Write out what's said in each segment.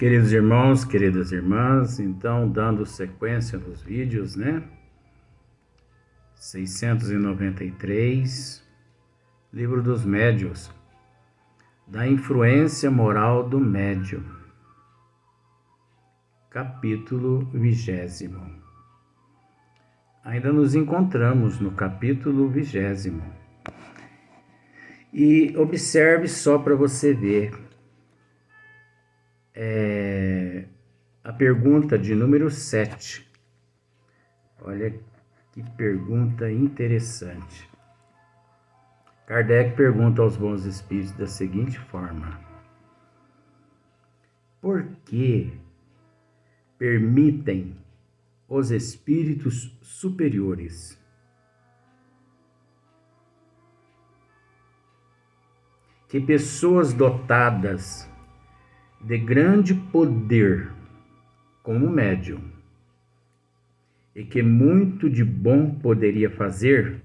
Queridos irmãos, queridas irmãs, então dando sequência nos vídeos, né? 693, Livro dos Médiuns, da influência moral do médium, capítulo 20. Ainda nos encontramos no capítulo 20. E observe só para você ver a pergunta de número 7. Olha que pergunta interessante. Kardec pergunta aos bons espíritos da seguinte forma: por que permitem os espíritos superiores que pessoas dotadas de grande poder, como médium, e que muito de bom poderia fazer,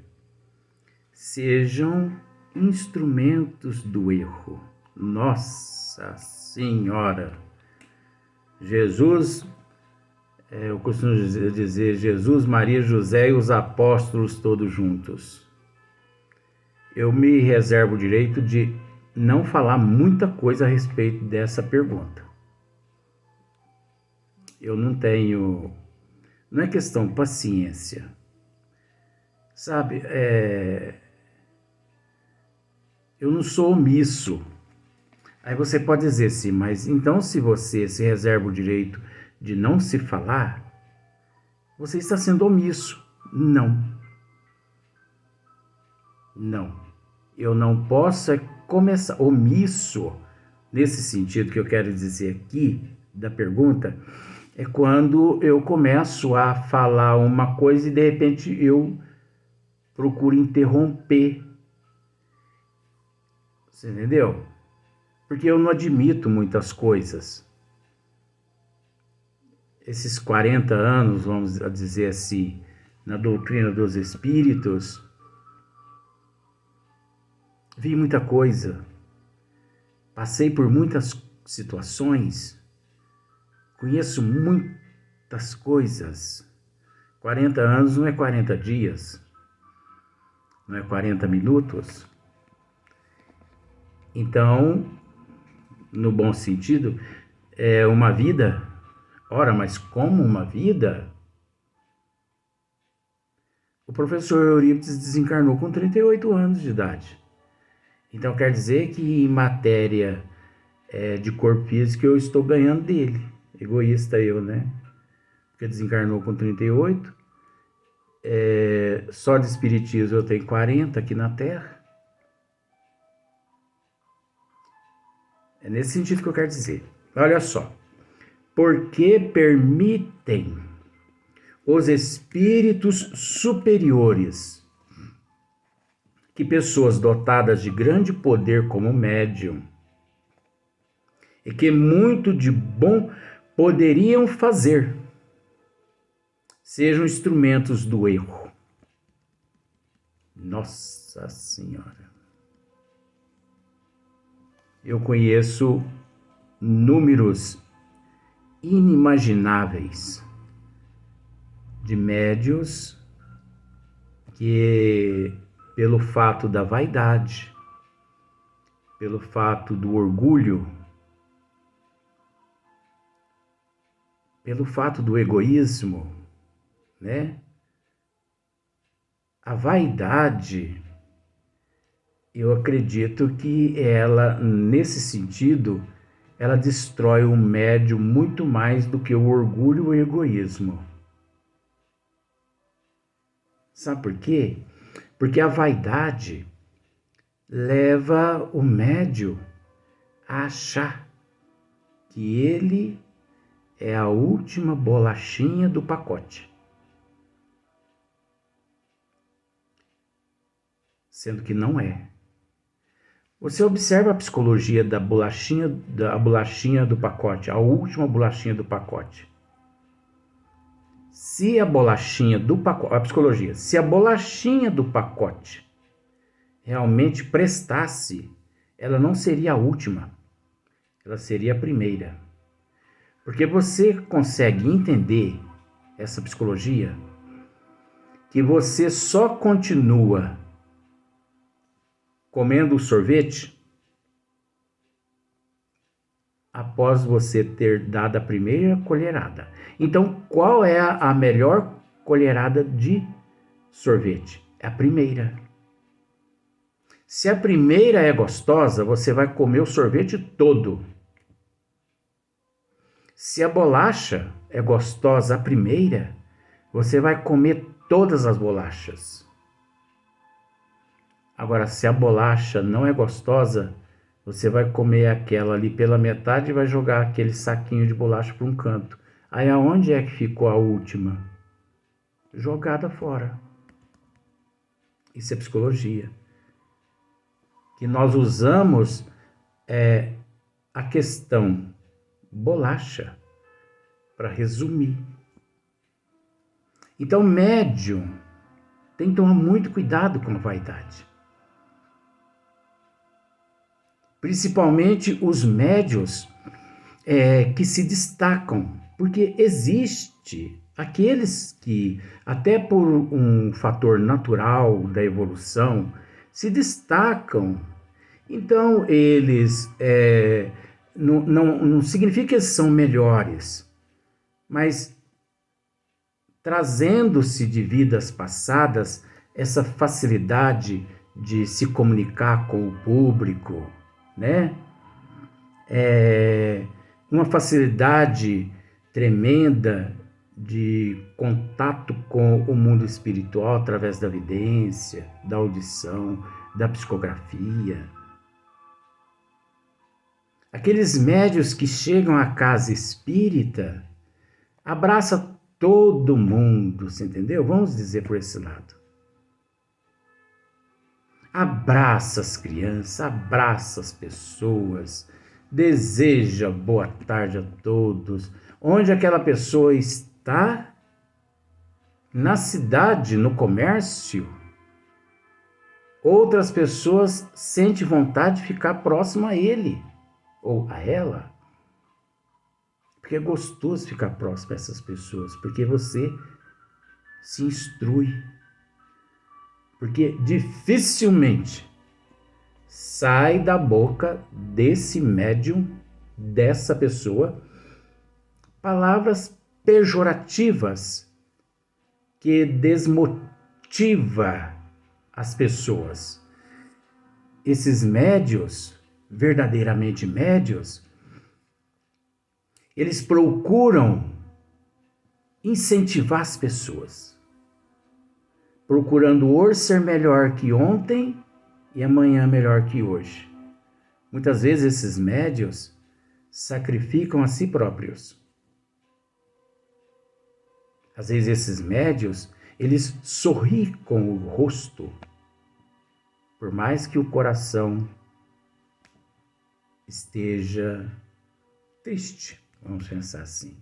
sejam instrumentos do erro? Nossa Senhora! Jesus, eu costumo dizer Jesus, Maria, José e os apóstolos todos juntos. Eu me reservo o direito de não falar muita coisa a respeito dessa pergunta. Eu não tenho... Não é questão de paciência. Sabe, eu não sou omisso. Aí você pode dizer assim, mas então se você se reserva o direito de não se falar, você está sendo omisso. Não. Não. Eu não posso começar omisso, nesse sentido que eu quero dizer aqui, da pergunta, é quando eu começo a falar uma coisa e de repente eu procuro interromper. Você entendeu? Porque eu não admito muitas coisas. Esses 40 anos, vamos dizer assim, na doutrina dos espíritos, vi muita coisa, passei por muitas situações, conheço muitas coisas. 40 anos não é 40 dias, não é 40 minutos. Então, no bom sentido, é uma vida. Ora, mas como uma vida? O professor Eurípides desencarnou com 38 anos de idade. Então quer dizer que em matéria de corpo físico eu estou ganhando dele. Egoísta eu, né? Porque desencarnou com 38. Só de espiritismo eu tenho 40 aqui na Terra. É nesse sentido que eu quero dizer. Olha só. Por que permitem os espíritos superiores que pessoas dotadas de grande poder como médium e que muito de bom poderiam fazer, sejam instrumentos do erro? Nossa Senhora! Eu conheço números inimagináveis de médiuns que, pelo fato da vaidade, pelo fato do orgulho, pelo fato do egoísmo, né? A vaidade, eu acredito que ela, nesse sentido, ela destrói o médium muito mais do que o orgulho e o egoísmo. Sabe por quê? Porque a vaidade leva o médium a achar que ele é a última bolachinha do pacote. Sendo que não é. Você observa a psicologia da bolachinha do pacote, a última bolachinha do pacote. Se a bolachinha do pacote, a psicologia, se a bolachinha do pacote realmente prestasse, ela não seria a última, ela seria a primeira. Porque você consegue entender essa psicologia que você só continua comendo o sorvete após você ter dado a primeira colherada. Então, qual é a melhor colherada de sorvete? É a primeira. Se a primeira é gostosa, você vai comer o sorvete todo. Se a bolacha é gostosa a primeira, você vai comer todas as bolachas. Agora, se a bolacha não é gostosa, você vai comer aquela ali pela metade e vai jogar aquele saquinho de bolacha para um canto. Aí aonde é que ficou a última? Jogada fora. Isso é psicologia. Que nós usamos a questão bolacha para resumir. Então, médium tem que tomar muito cuidado com a vaidade. Principalmente os médios que se destacam, porque existe aqueles que, até por um fator natural da evolução, se destacam. Então, eles não significa que eles são melhores, mas trazendo-se de vidas passadas essa facilidade de se comunicar com o público, né? Uma facilidade tremenda de contato com o mundo espiritual através da vidência, da audição, da psicografia. Aqueles médios que chegam à casa espírita, abraça todo mundo, você entendeu? Vamos dizer por esse lado. Abraça as crianças, abraça as pessoas, deseja boa tarde a todos. Onde aquela pessoa está, na cidade, no comércio, outras pessoas sentem vontade de ficar próximo a ele ou a ela. Porque é gostoso ficar próximo a essas pessoas, porque você se instrui. Porque dificilmente sai da boca desse médium, dessa pessoa, palavras pejorativas que desmotiva as pessoas. Esses médios, verdadeiramente médios, eles procuram incentivar as pessoas, procurando hoje ser melhor que ontem e amanhã melhor que hoje. Muitas vezes esses médios sacrificam a si próprios. Às vezes esses médios, eles sorriem com o rosto, por mais que o coração esteja triste, vamos pensar assim.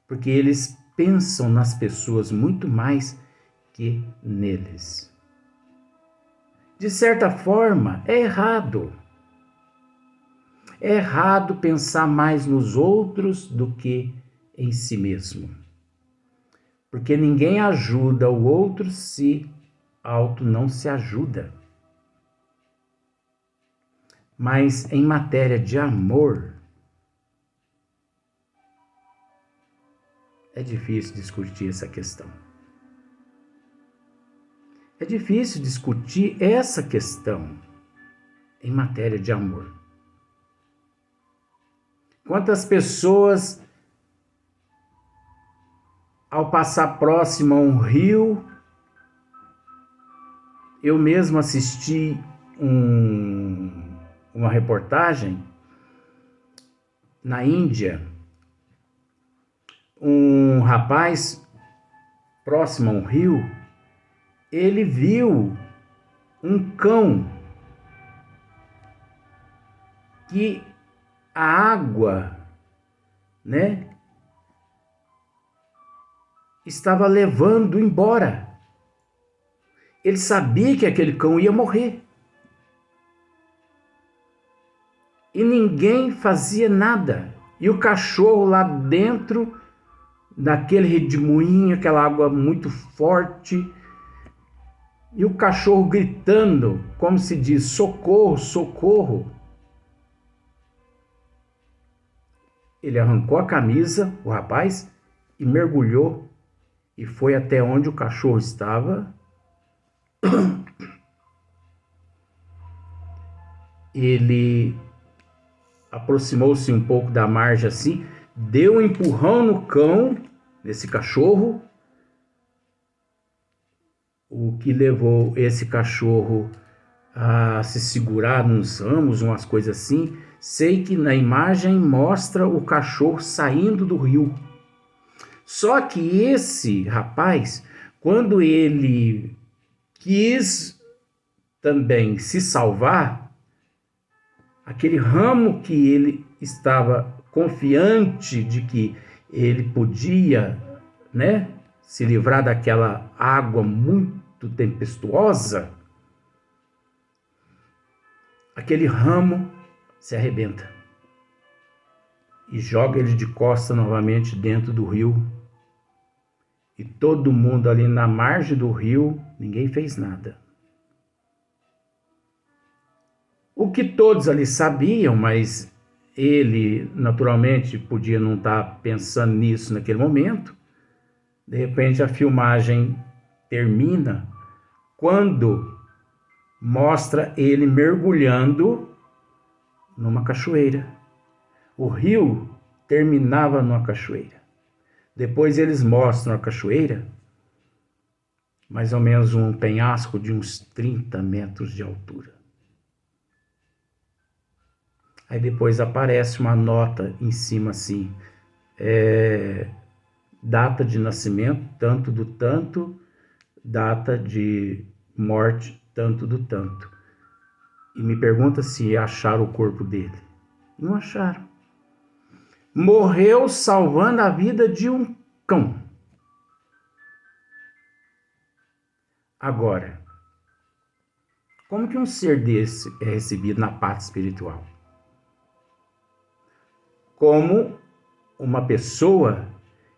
Porque eles pensam nas pessoas muito mais que neles. De certa forma, é errado. É errado pensar mais nos outros do que em si mesmo. Porque ninguém ajuda o outro se auto não se ajuda. Mas em matéria de amor, é difícil discutir essa questão. É difícil discutir essa questão em matéria de amor. Quantas pessoas, ao passar próximo a um rio, eu mesmo assisti uma reportagem na Índia, um rapaz próximo a um rio, ele viu um cão que a água, né, estava levando embora. Ele sabia que aquele cão ia morrer. E ninguém fazia nada. E o cachorro lá dentro, naquele redemoinho, aquela água muito forte, e o cachorro gritando, como se diz, socorro, socorro. Ele arrancou a camisa, o rapaz, e mergulhou, e foi até onde o cachorro estava. Ele aproximou-se um pouco da margem assim, deu um empurrão no cão, nesse cachorro, o que levou esse cachorro a se segurar nos ramos, umas coisas assim. Sei que na imagem mostra o cachorro saindo do rio. Só que esse rapaz, quando ele quis também se salvar, aquele ramo que ele estava confiante de que ele podia, né, se livrar daquela água muito tempestuosa, aquele ramo se arrebenta e joga ele de costa novamente dentro do rio. E todo mundo ali na margem do rio, ninguém fez nada. O que todos ali sabiam, mas ele naturalmente podia não estar pensando nisso naquele momento. De repente a filmagem termina quando mostra ele mergulhando numa cachoeira. O rio terminava numa cachoeira. Depois eles mostram a cachoeira, mais ou menos um penhasco de uns 30 metros de altura. Aí depois aparece uma nota em cima assim, data de nascimento, tanto do tanto, data de morte, tanto do tanto. E me pergunta se acharam o corpo dele. Não acharam. Morreu salvando a vida de um cão. Agora, como que um ser desse é recebido na parte espiritual? Como uma pessoa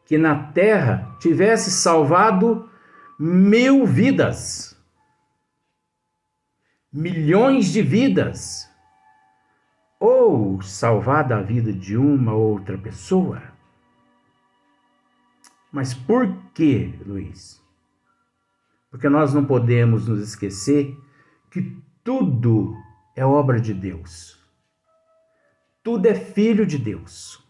que na terra tivesse salvado 1000 vidas, milhões de vidas, ou salvado a vida de uma outra pessoa. Mas por que, Luiz? Porque nós não podemos nos esquecer que tudo é obra de Deus. Tudo é filho de Deus.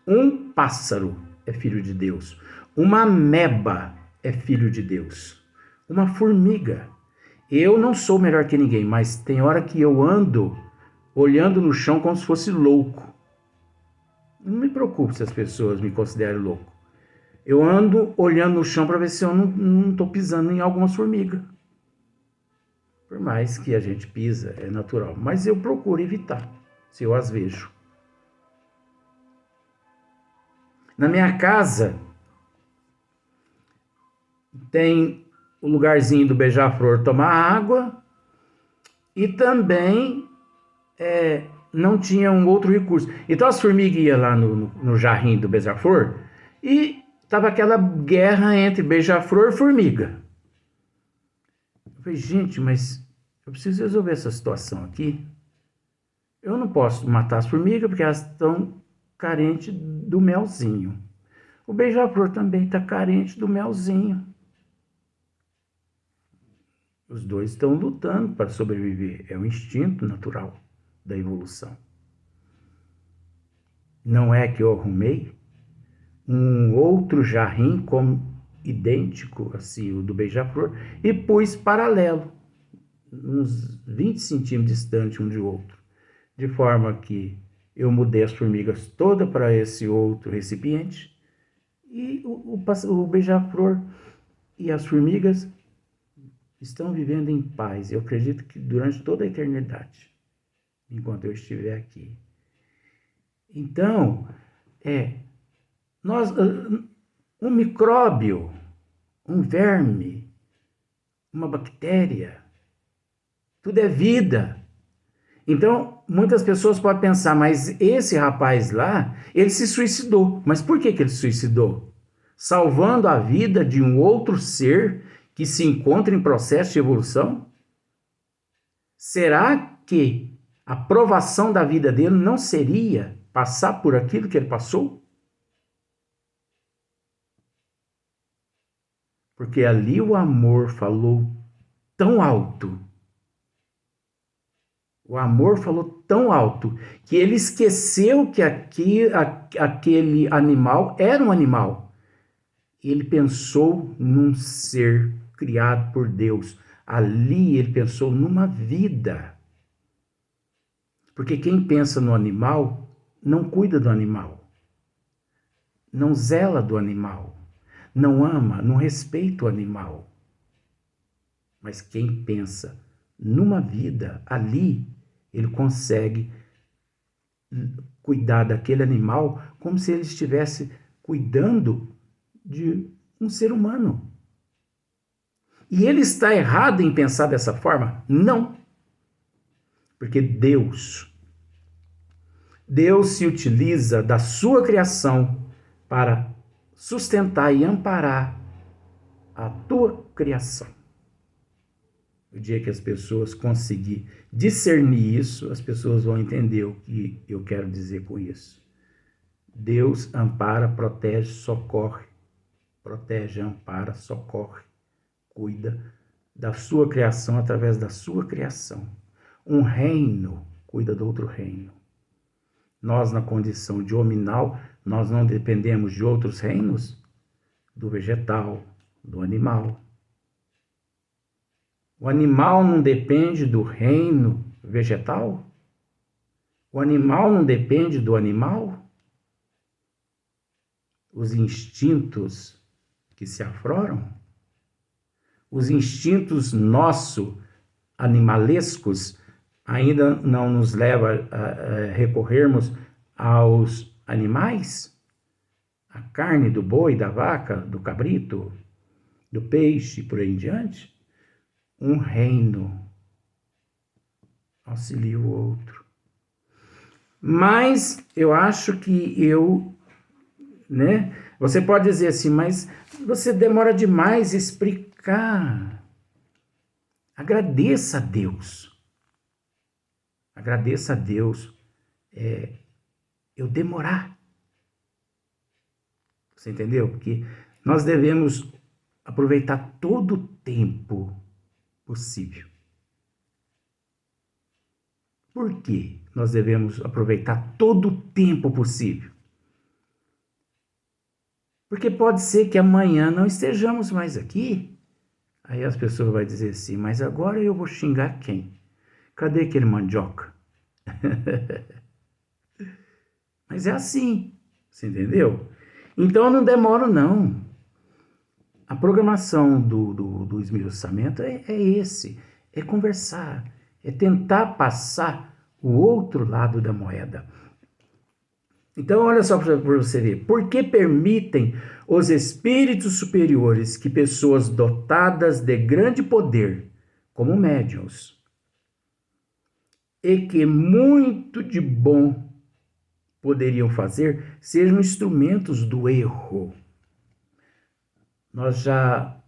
Um pássaro é filho de Deus. Uma ameba é filho de Deus. Uma formiga. Eu não sou melhor que ninguém, mas tem hora que eu ando olhando no chão como se fosse louco. Não me preocupo se as pessoas me consideram louco. Eu ando olhando no chão para ver se eu não estou pisando em algumas formigas. Por mais que a gente pisa, é natural. Mas eu procuro evitar, se eu as vejo. Na minha casa, tem o lugarzinho do beija-flor tomar água e também não tinha um outro recurso. Então as formigas iam lá no jarrinho do beija-flor e estava aquela guerra entre beija-flor e formiga. Eu falei, gente, mas eu preciso resolver essa situação aqui. Eu não posso matar as formigas porque elas estão carentes do melzinho. O beija-flor também está carente do melzinho. Os dois estão lutando para sobreviver. É o instinto natural da evolução. Não é que eu arrumei um outro jarrim idêntico assim, o do beija-flor, e pus paralelo, uns 20 centímetros distante um de outro, de forma que eu mudei as formigas todas para esse outro recipiente, e o beija-flor e as formigas estão vivendo em paz. Eu acredito que durante toda a eternidade, enquanto eu estiver aqui. Então, um micróbio, um verme, uma bactéria, tudo é vida. Então, muitas pessoas podem pensar, mas esse rapaz lá, ele se suicidou. Mas por que ele se suicidou? Salvando a vida de um outro ser que se encontra em processo de evolução? Será que a provação da vida dele não seria passar por aquilo que ele passou? Porque ali o amor falou tão alto. O amor falou tão alto que ele esqueceu que aquele animal era um animal. Ele pensou num ser criado por Deus. Ali ele pensou numa vida. Porque quem pensa no animal não cuida do animal, não zela do animal, não ama, não respeita o animal. Mas quem pensa numa vida, ali ele consegue cuidar daquele animal como se ele estivesse cuidando de um ser humano. E ele está errado em pensar dessa forma? Não. Porque Deus se utiliza da sua criação para sustentar e amparar a tua criação. O dia que as pessoas conseguirem discernir isso, as pessoas vão entender o que eu quero dizer com isso. Deus ampara, protege, socorre. Protege, ampara, socorre. Cuida da sua criação através da sua criação. Um reino cuida do outro reino. Nós, na condição de hominal, nós não dependemos de outros reinos? Do vegetal, do animal. O animal não depende do reino vegetal? O animal não depende do animal? Os instintos que se afloram? Os instintos animalescos ainda não nos levam a recorrermos aos animais? A carne do boi, da vaca, do cabrito, do peixe, por aí em diante? Um reino auxilia o outro. Mas eu acho que você pode dizer assim, mas você demora demais a explicar. Agradeça a Deus. Agradeça a Deus eu demorar. Você entendeu? Porque nós devemos aproveitar todo o tempo possível. Por que nós devemos aproveitar todo o tempo possível? Porque pode ser que amanhã não estejamos mais aqui. Aí as pessoas vão dizer assim, mas agora eu vou xingar quem? Cadê aquele mandioca? Mas é assim, você entendeu? Então eu não demoro não. A programação do esmiuçamento é esse, é conversar, é tentar passar o outro lado da moeda. Então, olha só para você ver. Por que permitem os espíritos superiores que pessoas dotadas de grande poder, como médiuns, e que muito de bom poderiam fazer, sejam instrumentos do erro? Nós já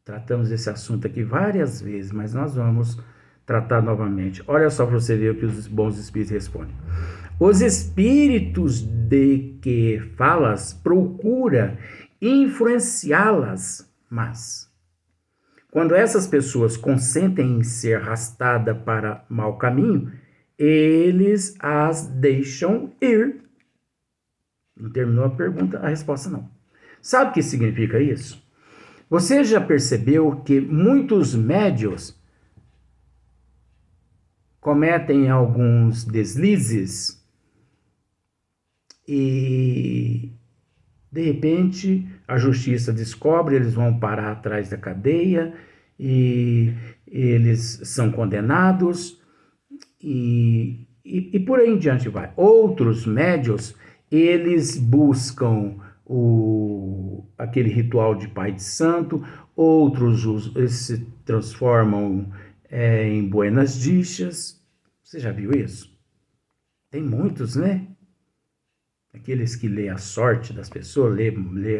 tratamos esse assunto aqui várias vezes, mas nós vamos tratar novamente. Olha só para você ver o que os bons espíritos respondem. Os espíritos de que falas procura influenciá-las, mas quando essas pessoas consentem em ser arrastadas para mau caminho, eles as deixam ir. Não terminou a pergunta, a resposta não. Sabe o que significa isso? Você já percebeu que muitos médiuns cometem alguns deslizes e, de repente, a justiça descobre, eles vão parar atrás da cadeia e eles são condenados e por aí em diante vai. Outros médiuns, eles buscam aquele ritual de pai de santo, outros eles se transformam em buenas dichas, Você já viu isso? Tem muitos, né? Aqueles que lê a sorte das pessoas, lê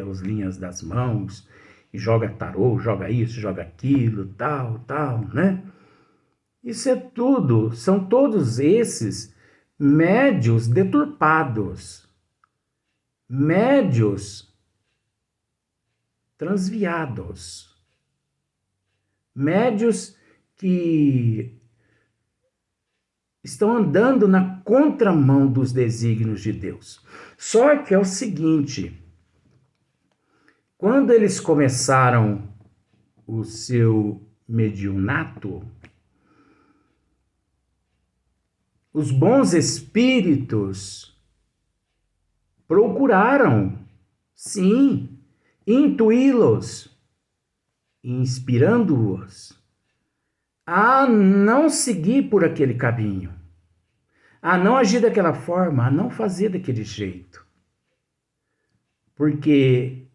as linhas das mãos, e joga tarô, joga isso, joga aquilo, tal, né? Isso é tudo, são todos esses médios deturpados, médios transviados, médios que estão andando na contramão dos desígnios de Deus. Só que é o seguinte, quando eles começaram o seu mediunato, os bons espíritos procuraram, sim, intuí-los, inspirando-os a não seguir por aquele caminho, a não agir daquela forma, a não fazer daquele jeito. Porque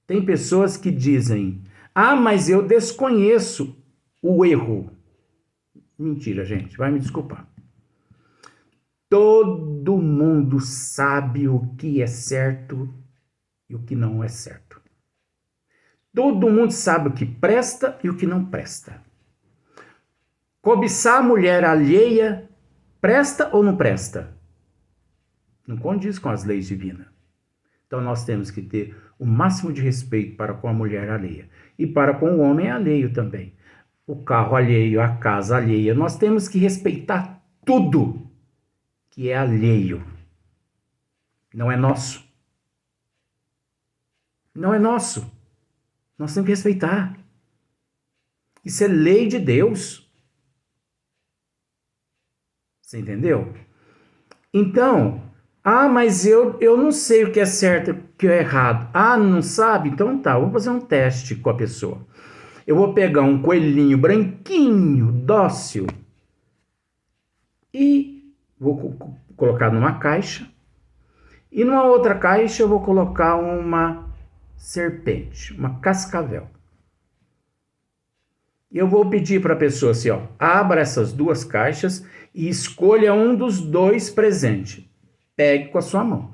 tem pessoas que dizem, mas eu desconheço o erro. Mentira, gente, vai me desculpar. Todo mundo sabe o que é certo e o que não é certo. Todo mundo sabe o que presta e o que não presta. Cobiçar a mulher alheia presta ou não presta? Não condiz com as leis divinas. Então nós temos que ter o máximo de respeito para com a mulher alheia e para com o homem alheio também. O carro alheio, a casa alheia, nós temos que respeitar tudo que é alheio. Não é nosso. Não é nosso. Nós temos que respeitar. Isso é lei de Deus. Você entendeu? Então, mas eu não sei o que é certo e o que é errado. Não sabe? Então tá, eu vou fazer um teste com a pessoa. Eu vou pegar um coelhinho branquinho, dócil, e vou colocar numa caixa. E numa outra caixa eu vou colocar uma serpente, uma cascavel. E eu vou pedir para a pessoa assim, abra essas duas caixas e escolha um dos dois presentes. Pegue com a sua mão.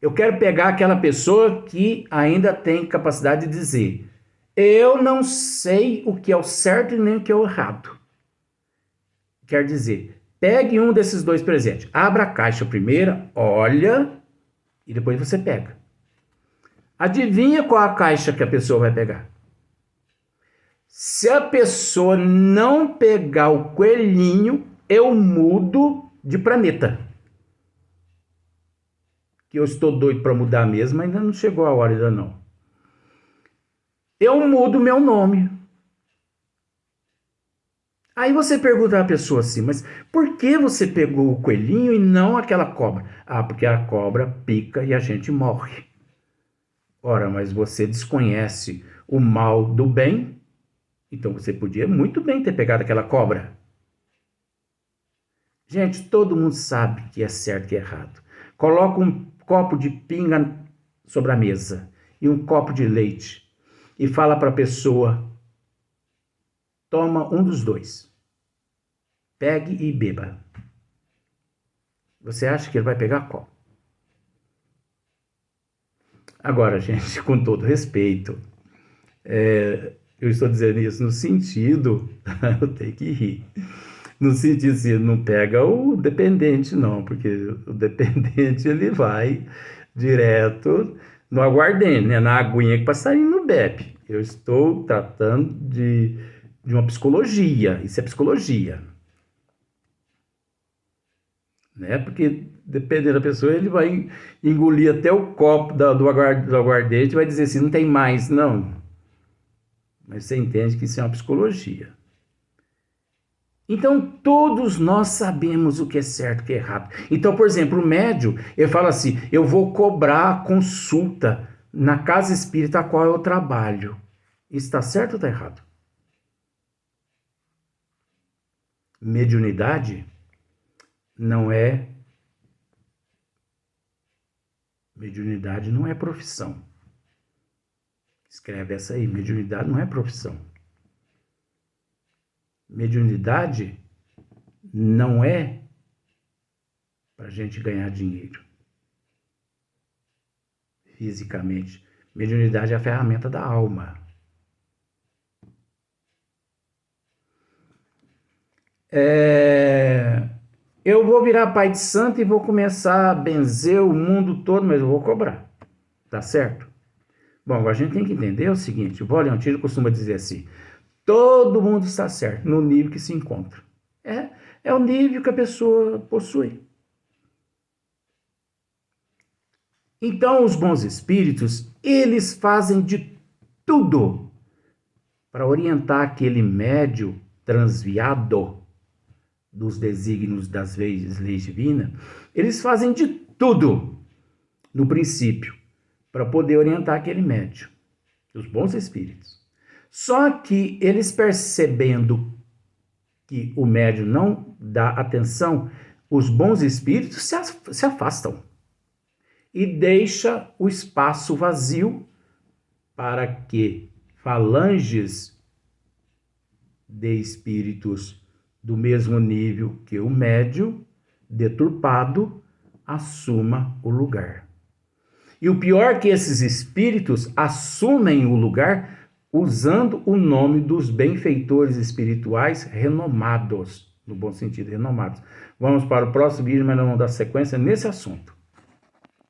Eu quero pegar aquela pessoa que ainda tem capacidade de dizer, eu não sei o que é o certo e nem o que é o errado. Quer dizer, pegue um desses dois presentes. Abra a caixa primeiro, olha, e depois você pega. Adivinha qual a caixa que a pessoa vai pegar? Se a pessoa não pegar o coelhinho, eu mudo de planeta. Que eu estou doido para mudar mesmo, ainda não chegou a hora ainda não. Eu mudo meu nome. Aí você pergunta à pessoa assim, mas por que você pegou o coelhinho e não aquela cobra? Porque a cobra pica e a gente morre. Ora, mas você desconhece o mal do bem? Então você podia muito bem ter pegado aquela cobra. Gente, todo mundo sabe que é certo e errado. Coloca um copo de pinga sobre a mesa e um copo de leite e fala para a pessoa, toma um dos dois. Pegue e beba. Você acha que ele vai pegar qual? Agora, gente, com todo respeito, eu estou dizendo isso no sentido, eu tenho que rir, no sentido assim, não pega o dependente não, porque o dependente ele vai direto no aguardente, né? Na aguinha que o passarinho não bebe. Eu estou tratando de uma psicologia, isso é psicologia. Né? Porque dependendo da pessoa, ele vai engolir até o copo do aguardente e vai dizer assim, não tem mais, não. Mas você entende que isso é uma psicologia. Então, todos nós sabemos o que é certo e o que é errado. Então, por exemplo, o médium, ele fala assim, eu vou cobrar a consulta na casa espírita a qual eu trabalho. Isso está certo ou está errado? Mediunidade não é profissão. Escreve essa aí, mediunidade não é profissão. Mediunidade não é para a gente ganhar dinheiro fisicamente. Mediunidade é a ferramenta da alma. Eu vou virar pai de santo e vou começar a benzer o mundo todo, mas eu vou cobrar. Tá certo? Bom, agora a gente tem que entender o seguinte: o Vô Leontino costuma dizer assim: todo mundo está certo no nível que se encontra. É o nível que a pessoa possui. Então, os bons espíritos, eles fazem de tudo para orientar aquele médio transviado dos desígnios das leis divinas. Eles fazem de tudo, no princípio, para poder orientar aquele médio, os bons espíritos. Só que eles, percebendo que o médium não dá atenção, os bons espíritos se afastam e deixa o espaço vazio para que falanges de espíritos do mesmo nível que o médium deturpado assuma o lugar. E o pior é que esses espíritos assumem o lugar usando o nome dos benfeitores espirituais renomados, no bom sentido, renomados. Vamos para o próximo vídeo, mas não vamos dar sequência nesse assunto.